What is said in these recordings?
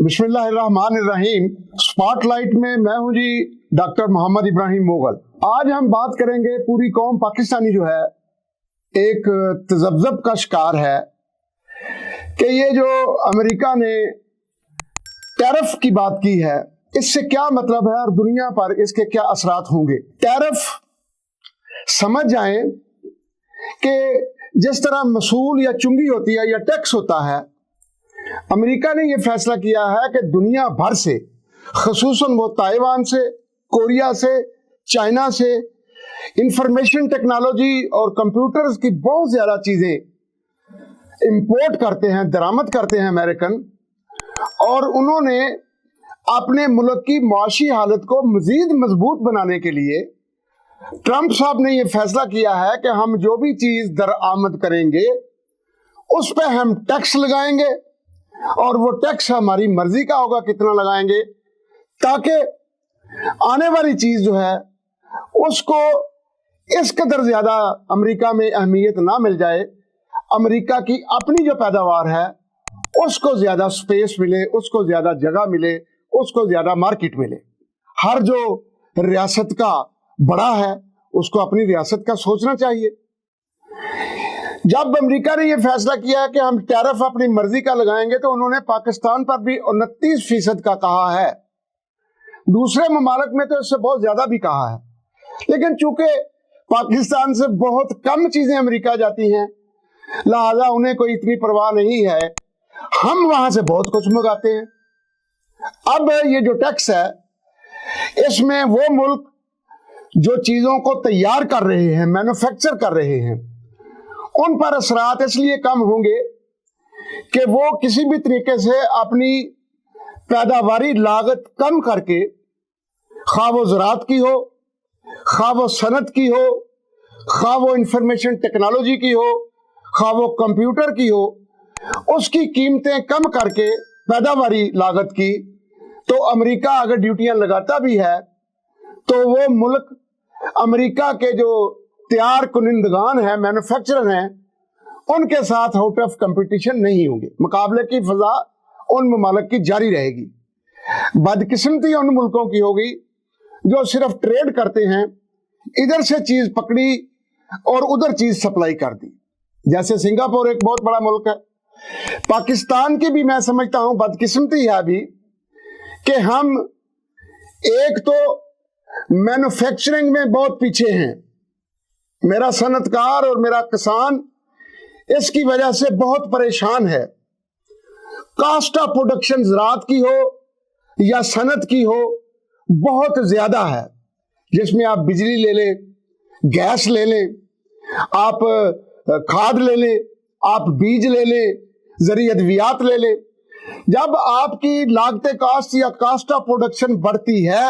بسم اللہ الرحمن الرحیم۔ اسپاٹ لائٹ میں میں ہوں جی ڈاکٹر محمد ابراہیم مغل۔ آج ہم بات کریں گے، پوری قوم پاکستانی جو ہے ایک تذبذب کا شکار ہے کہ یہ جو امریکہ نے ٹیرف کی بات کی ہے اس سے کیا مطلب ہے اور دنیا پر اس کے کیا اثرات ہوں گے۔ ٹیرف سمجھ جائیں کہ جس طرح مسول یا چنگی ہوتی ہے یا ٹیکس ہوتا ہے، امریکہ نے یہ فیصلہ کیا ہے کہ دنیا بھر سے، خصوصاً وہ تائیوان سے، کوریا سے، چائنا سے انفارمیشن ٹیکنالوجی اور کمپیوٹرز کی بہت زیادہ چیزیں امپورٹ کرتے ہیں، درآمد کرتے ہیں امریکن، اور انہوں نے اپنے ملک کی معاشی حالت کو مزید مضبوط بنانے کے لیے ٹرمپ صاحب نے یہ فیصلہ کیا ہے کہ ہم جو بھی چیز درآمد کریں گے اس پہ ہم ٹیکس لگائیں گے، اور وہ ٹیکس ہماری مرضی کا ہوگا کتنا لگائیں گے، تاکہ آنے والی چیز جو ہے اس کو اس قدر زیادہ امریکہ میں اہمیت نہ مل جائے، امریکہ کی اپنی جو پیداوار ہے اس کو زیادہ سپیس ملے، اس کو زیادہ جگہ ملے، اس کو زیادہ مارکیٹ ملے۔ ہر جو ریاست کا بڑا ہے اس کو اپنی ریاست کا سوچنا چاہیے۔ جب امریکہ نے یہ فیصلہ کیا کہ ہم ٹیرف اپنی مرضی کا لگائیں گے تو انہوں نے پاکستان پر بھی 29% کا کہا ہے، دوسرے ممالک میں تو اس سے بہت زیادہ بھی کہا ہے، لیکن چونکہ پاکستان سے بہت کم چیزیں امریکہ جاتی ہیں لہذا انہیں کوئی اتنی پرواہ نہیں ہے، ہم وہاں سے بہت کچھ منگاتے ہیں۔ اب یہ جو ٹیکس ہے اس میں وہ ملک جو چیزوں کو تیار کر رہے ہیں، مینوفیکچر کر رہے ہیں، ان پر اثرات اس لیے کم ہوں گے کہ وہ کسی بھی طریقے سے اپنی پیداواری لاگت کم کر کے، خواہ وہ زراعت کی ہو، خواہ وہ صنعت کی ہو، خواہ وہ انفارمیشن ٹیکنالوجی کی ہو، خواہ وہ کمپیوٹر کی ہو، اس کی قیمتیں کم کر کے پیداواری لاگت کی، تو امریکہ اگر ڈیوٹیاں لگاتا بھی ہے تو وہ ملک امریکہ کے جو تیار کنندگان ہیں، مینوفیکچرر ہیں، ان کے ساتھ آؤٹ آف کمپٹیشن نہیں ہوں گے، مقابلے کی فضا ان ممالک کی جاری رہے گی۔ بدقسمتی ان ملکوں کی ہوگی جو صرف ٹریڈ کرتے ہیں، ادھر سے چیز پکڑی اور ادھر چیز سپلائی کر دی، جیسے سنگاپور ایک بہت بڑا ملک ہے۔ پاکستان کی بھی میں سمجھتا ہوں بدقسمتی ہے ابھی کہ ہم ایک تو مینوفیکچرنگ میں بہت پیچھے ہیں، میرا صنعت کار اور میرا کسان اس کی وجہ سے بہت پریشان ہے۔ کاسٹ آف پروڈکشن زراعت کی ہو یا صنعت کی ہو بہت زیادہ ہے، جس میں آپ بجلی لے لیں، گیس لے لیں، آپ کھاد لے لیں، آپ بیج لے لیں، زرعی ادویات لے لیں۔ جب آپ کی لاگت کاسٹ یا کاسٹ آف پروڈکشن بڑھتی ہے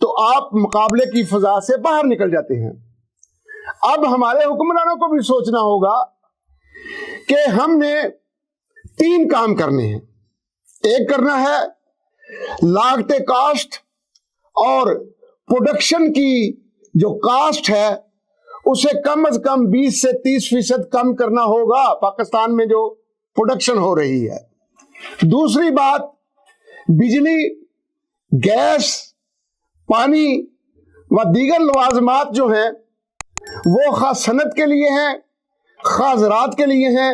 تو آپ مقابلے کی فضا سے باہر نکل جاتے ہیں۔ اب ہمارے حکمرانوں کو بھی سوچنا ہوگا کہ ہم نے 3 کام کرنے ہیں۔ ایک کرنا ہے لاگت کاسٹ اور پروڈکشن کی جو کاسٹ ہے اسے کم از کم 20 سے 30% کم کرنا ہوگا پاکستان میں جو پروڈکشن ہو رہی ہے۔ دوسری بات، بجلی، گیس، پانی و دیگر لوازمات جو ہیں وہ خواہ صنعت کے لیے ہیں، خواہ زراعت کے لیے ہیں،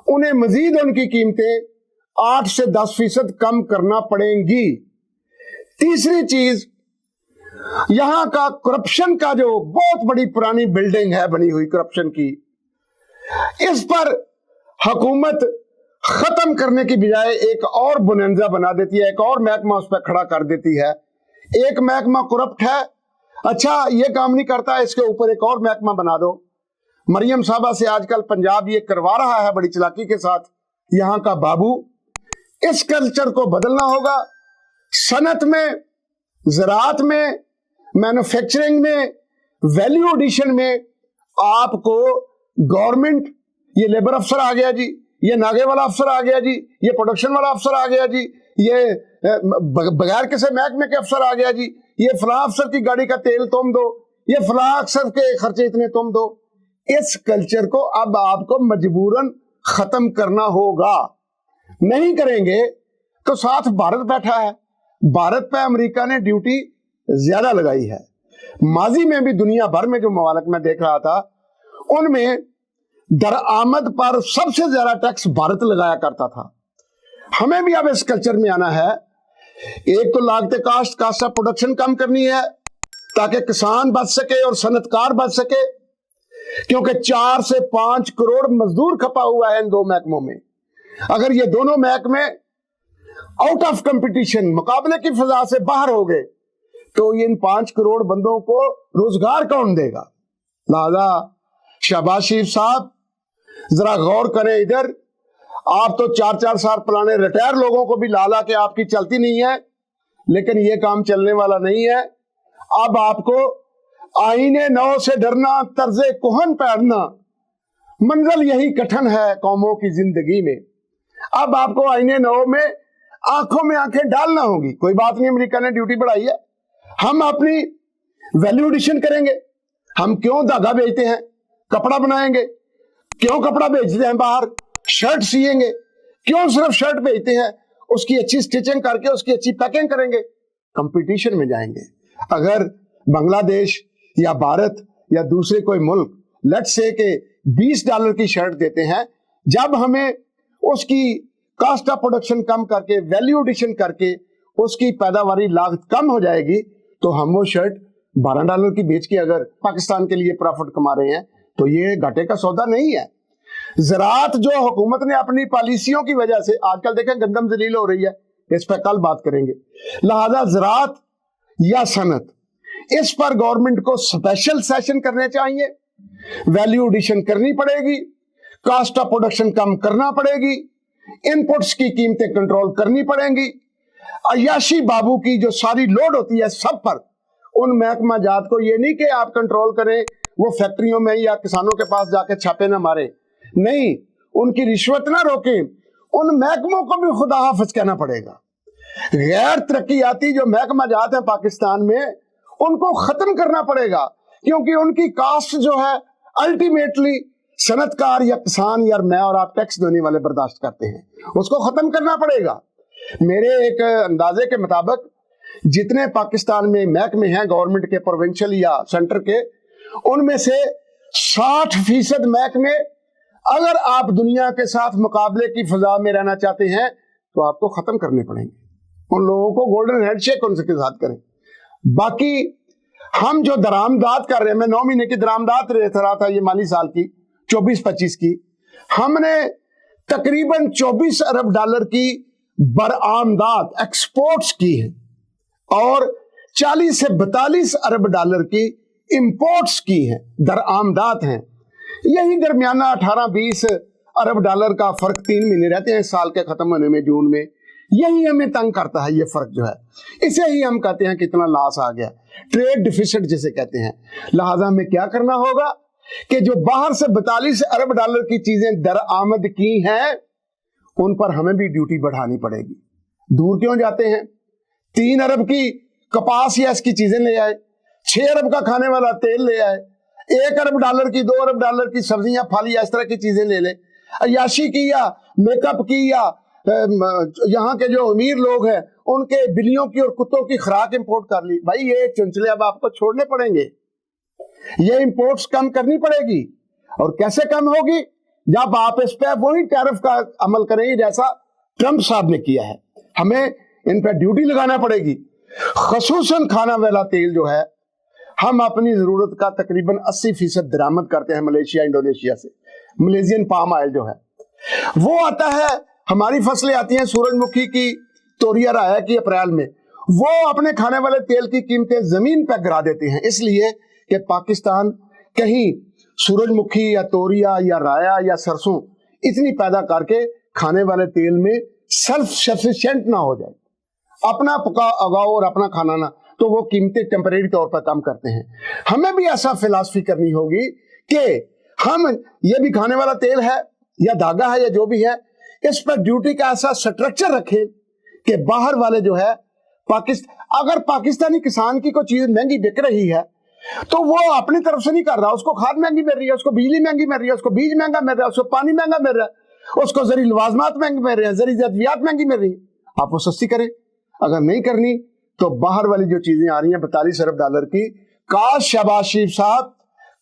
انہیں مزید ان کی قیمتیں 8 سے 10% کم کرنا پڑیں گی۔ تیسری چیز، یہاں کا کرپشن کا جو بہت بڑی پرانی بلڈنگ ہے بنی ہوئی کرپشن کی، اس پر حکومت ختم کرنے کی بجائے ایک اور بنیادہ بنا دیتی ہے، ایک اور محکمہ اس پہ کھڑا کر دیتی ہے۔ ایک محکمہ کرپٹ ہے، اچھا یہ کام نہیں کرتا، اس کے اوپر ایک اور محکمہ بنا دو۔ مریم صاحبہ سے آج کل پنجاب یہ کروا رہا ہے بڑی چلاکی کے ساتھ، یہاں کا بابو۔ اس کلچر کو بدلنا ہوگا۔ صنعت میں، زراعت میں، مینوفیکچرنگ میں، ویلیو ایڈیشن میں آپ کو گورنمنٹ، یہ لیبر افسر آ گیا جی، یہ ناگے والا افسر آ گیا جی، یہ پروڈکشن والا افسر آ گیا جی، یہ بغیر کسی محکمے کے افسر آ گیا جی، یہ فلاں افسر کی گاڑی کا تیل تم دو، یہ فلاں افسر کے خرچے اتنے تم دو۔ اس کلچر کو اب آپ کو مجبوراً ختم کرنا ہوگا۔ نہیں کریں گے तो साथ भारत बैठा है। भारत पे अमेरिका ने ड्यूटी ज्यादा लगाई है। माजी में भी दुनिया भर में जो ममालिक में देख रहा था, उनमें दरआमद पर सबसे ज्यादा टैक्स भारत लगाया करता था। हमें भी अब इस कल्चर में आना है। एक तो लागते कास्ट ऑफ प्रोडक्शन कम करनी है ताकि किसान बच सके और सनतकार बच सके, क्योंकि 4 से 5 करोड़ मजदूर खपा हुआ है इन दो महकमों में। अगर ये दोनों महकमे आउट ऑफ कंपटीशन, मुकाबले की फिजा से बाहर हो गए, तो इन 5 करोड़ बंदों को रोजगार कौन देगा? लिहाजा शहबाज शरीफ साहब जरा गौर करें इधर। आप तो 4-4 साल पुराने रिटायर लोगों को भी ला के आपकी चलती नहीं है, लेकिन ये काम चलने वाला नहीं है। अब आपको आईने नौ से डरना, तर्जे कुहन पहनना, मंजिल यही कठिन है कौमों की जिंदगी में। अब आपको आईने नौ में आंखों में आंखें डालना होगी। कोई बात नहीं, अमेरिका ने ड्यूटी बढ़ाई है, हम अपनी वैल्यू एडिशन करेंगे। हम क्यों धागा बेचते हैं, कपड़ा बनाएंगे। क्यों कपड़ा बेचते हैं बाहर, शर्ट सिएंगे। क्यों सिर्फ शर्ट बेचते हैं, उसकी अच्छी स्टिचिंग करके उसकी अच्छी पैकिंग करेंगे, कंपटीशन में जाएंगे। अगर बांग्लादेश या भारत या दूसरे कोई मुल्क लेट्स से के $20 की शर्ट देते हैं, जब हमें उसकी कॉस्ट ऑफ प्रोडक्शन कम करके, वैल्यू एडिशन करके उसकी पैदावारी लागत कम हो जाएगी, तो हम वो शर्ट $12 की बेच के अगर पाकिस्तान के लिए प्रॉफिट कमा रहे हैं, तो ये घाटे का सौदा नहीं है। ज़राअत जो हुकूमत ने अपनी पॉलिसियों की वजह से, आजकल देखें गंदम जलील हो रही है, इस पर कल बात करेंगे। लिहाजा ज़राअत या सनत, इस पर गवर्नमेंट को स्पेशल सेशन करने चाहिए, वैल्यू एडिशन करनी पड़ेगी, कॉस्ट ऑफ प्रोडक्शन कम करना पड़ेगी, इनपुट्स की कीमतें कंट्रोल करनी पड़ेंगी। अयाशी बाबू की जो सारी लोड होती है सब पर, उन महकमा जात को ये नहीं कि आप कंट्रोल करें, वो फैक्ट्रियों में या किसानों के पास जाके छापे ना मारे, नहीं, उनकी रिश्वत ना रोकें। उन महकमों को भी खुदा हाफिज कहना पड़ेगा। गैर तरक्याती जो महकमा जात है पाकिस्तान में, उनको खत्म करना पड़ेगा, क्योंकि उनकी कास्ट जो है अल्टीमेटली सनतकार या किसान या मैं और आप टैक्स देने वाले बर्दाश्त करते हैं, उसको खत्म करना पड़ेगा। मेरे एक अंदाजे के मुताबिक जितने पाकिस्तान में महकमे हैं गवर्नमेंट के, प्रोविंशियल या सेंटर के, उनमें से 60% महकमे अगर आप दुनिया के साथ मुकाबले की फिजा में रहना चाहते हैं तो आपको खत्म करने पड़ेंगे। उन लोगों को गोल्डन हैंडशेक उनके साथ करें। बाकी हम जो दरामदाद कर रहे हैं, मैं 9 महीने की दरामदाद रहा था ये माली साल की 24-25 की, हमने तकरीबन $24 अरब की बरामदाद एक्सपोर्ट्स की है और 40 से 42 अरब डॉलर की इंपोर्ट्स की है, दरामदाद हैं। यही दरमियाना 18-20 अरब डॉलर का फर्क 3 महीने रहते हैं साल के खत्म होने में, जून में। यही हमें तंग करता है, ये फर्क जो है, इसे ही हम कहते हैं कितना लॉस आ गया, ट्रेड डिफिसिट जिसे कहते हैं। लिहाजा हमें क्या करना होगा कि जो बाहर से 42 अरब डॉलर की चीजें दरामद की हैं, उन पर हमें भी ड्यूटी बढ़ानी पड़ेगी। दूर क्यों जाते हैं? 3 अरब की कपास या इसकी चीजें ले आए, 6 अरब का खाने वाला तेल ले आए, 1 अरब डॉलर की, 2 अरब डॉलर की सब्जियां, फल या इस तरह की चीजें ले ले, अयाशी की या मेकअप की या यहाँ के जो अमीर लोग हैं उनके बिल्लियों की और कुत्तों की खुराक इंपोर्ट कर ली। भाई ये चंचले अब आपको छोड़ने पड़ेंगे, ये इंपोर्ट्स कम करनी पड़ेगी। और कैसे कम होगी? जब आप इस पर वही टैरिफ का अमल करेंगे जैसा ट्रंप साहब ने किया है। हमें इन पर ड्यूटी लगाना पड़ेगी। खसूसन खाना वाला तेल जो है, हम अपनी जरूरत का तकरीबन 80% दरामद करते हैं मलेशिया, इंडोनेशिया से। मलेशियन पाम ऑयल जो है वो आता है, हमारी फसलें आती हैं सूरजमुखी की, तोरिया राया की अप्रैल में, वो अपने खाने वाले तेल की कीमतें जमीन पर गिरा देते हैं, इसलिए कि पाकिस्तान कहीं सूरजमुखी या तोरिया या राया या सरसों इतनी पैदा करके खाने वाले तेल में सेल्फ सफिशिएंट ना हो जाए, अपना पका उगाओ और अपना खाना ना, तो वो कीमतें टेम्परेरी तौर पर कम करते हैं। हमें भी ऐसा फिलॉसफी करनी होगी कि हम ये भी खाने वाला तेल है या धागा है या जो भी है, इस पर ड्यूटी का ऐसा स्ट्रक्चर रखें कि बाहर वाले जो है अगर पाकिस्तानी किसान की कोई चीज महंगी बिक रही है तो वो अपनी तरफ से नहीं कर रहा, उसको खाद महंगी मिल रही है, उसको बिजली महंगी मिल रही है, उसको बीज महंगा मिल रहा है, उसको पानी महंगा मिल रहा है, उसको जरी लवाजमात महंगे मिल रहे हैं, जरी जद्वियात महंगी मिल रही है, आप वो सस्ती करें, अगर नहीं करनी तो बाहर वाली जो चीजें आ रही हैं $42 अरब की, काश शहबाज शरीफ साहब,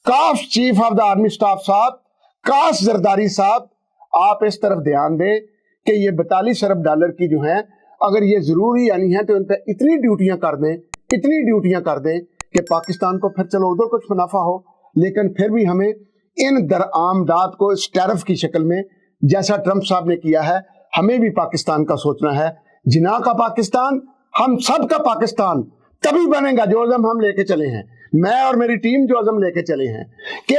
काश chief of the army staff साहब, काश जरदारी साहब, आप इस तरफ ध्यान दें कि ये $42 अरब की जो है, अगर ये जरूरी यानी है तो इन पर इतनी ड्यूटियां कर दें, इतनी ड्यूटियां कर दें कि पाकिस्तान को फिर चलो उधर कुछ मुनाफा हो, लेकिन फिर भी हमें इन दरआमदात को इस टैरिफ की शक्ल में, जैसा ट्रंप साहब ने किया है, हमें भी पाकिस्तान का सोचना है। जिना का पाकिस्तान, हम सब का पाकिस्तान तभी बनेगा जो अज़म हम लेके चले हैं, मैं और मेरी टीम जो अज़म लेके चले हैं कि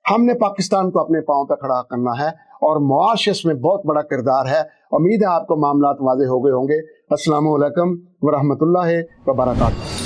हमने पाकिस्तान को अपने पांव पर खड़ा करना है, और मुआश इसमें बहुत बड़ा किरदार है। उम्मीद है आपको मामलात वाज़ेह हो गए होंगे। अस्सलामु अलैकुम व रहमतुल्लाहि व बरकातहू।